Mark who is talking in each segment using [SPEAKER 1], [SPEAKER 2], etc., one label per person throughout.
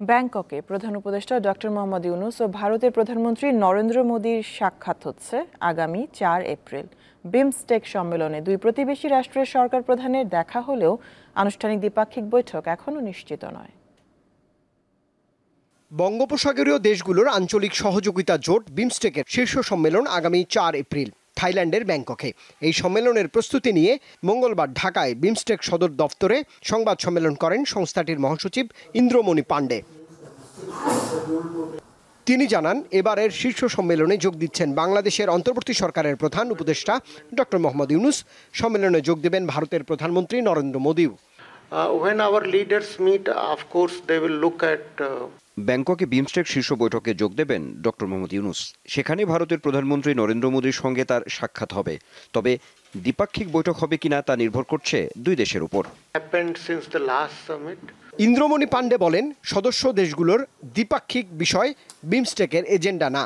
[SPEAKER 1] ব্যাংককে প্রধান উপদেষ্টা ডক্টর মোহাম্মদ ইউনূস ও ভারতের প্রধানমন্ত্রী নরেন্দ্র মোদীর সাক্ষাৎ হচ্ছে আগামী 4 এপ্রিল। বিমস্টেক সম্মেলনে দুই প্রতিবেশী রাষ্ট্রের সরকার প্রধানের দেখা হলেও আনুষ্ঠানিক দ্বিপাক্ষিক বৈঠক এখনও নিশ্চিত নয়।
[SPEAKER 2] বঙ্গোপসাগরীয় দেশগুলোর আঞ্চলিক সহযোগিতা জোট বিমস্টেকের শীর্ষ সম্মেলন আগামী 4 এপ্রিল থাইল্যান্ডের ব্যাংককে। এই সম্মেলনের প্রস্তুতি নিয়ে মঙ্গলবার ঢাকায় বিমস্টেক সদর দফতরে সংবাদ সম্মেলন করেন সংস্থাটির মহাসচিব ইন্দ্রমণি পাণ্ডে। তিনি জানান, এবারের শীর্ষ সম্মেলনে যোগ দিচ্ছেন বাংলাদেশের অন্তর্বর্তী সরকারের প্রধান উপদেষ্টা ডক্টর মোহাম্মদ ইউনূস। সম্মেলনে যোগ দেবেন ভারতের প্রধানমন্ত্রী Narendra মোদীও।
[SPEAKER 3] When our leaders meet, of course, they will look at
[SPEAKER 4] ব্যাংককে বিমস্টেক শীর্ষ বৈঠকে যোগ দেবেন ডক্টর মোহাম্মদ ইউনূস। সেখানে ভারতের প্রধানমন্ত্রী নরেন্দ্র মোদীর সঙ্গে তার সাক্ষাৎ হবে। তবে দ্বিপাক্ষিক বৈঠক হবে কিনা তা নির্ভর করছে দুই দেশের উপর।
[SPEAKER 2] ইন্দ্রমণি পাণ্ডে বলেন, সদস্য দেশগুলোর দ্বিপাক্ষিক বিষয় বিমস্টেকের এজেন্ডা না,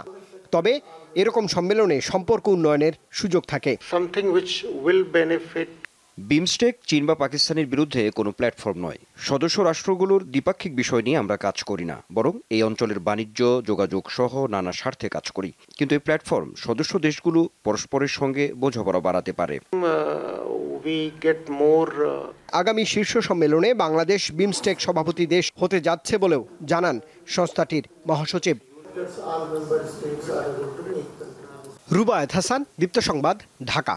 [SPEAKER 2] তবে এরকম সম্মেলনে সম্পর্ক উন্নয়নের সুযোগ থাকে।
[SPEAKER 4] বিমস্টেক চীন বা পাকিস্তানের বিরুদ্ধে কোনো প্ল্যাটফর্ম নয়। সদস্য রাষ্ট্রগুলোর দ্বিপাক্ষিক বিষয় নিয়ে আমরা কাজ করি না, বরং এই অঞ্চলের বাণিজ্য, যোগাযোগ সহ নানা স্বার্থে কাজ করি। কিন্তু এই প্ল্যাটফর্ম সদস্য দেশগুলো পরস্পরের সঙ্গে বোঝাপড়া বাড়াতে পারে।
[SPEAKER 2] আগামী শীর্ষ সম্মেলনে বাংলাদেশ বিমস্টেক সভাপতি দেশ হতে যাচ্ছে বলেও জানান সংস্থাটির মহাসচিব। রুবায়েত হাসান, দীপ্ত সংবাদ, ঢাকা।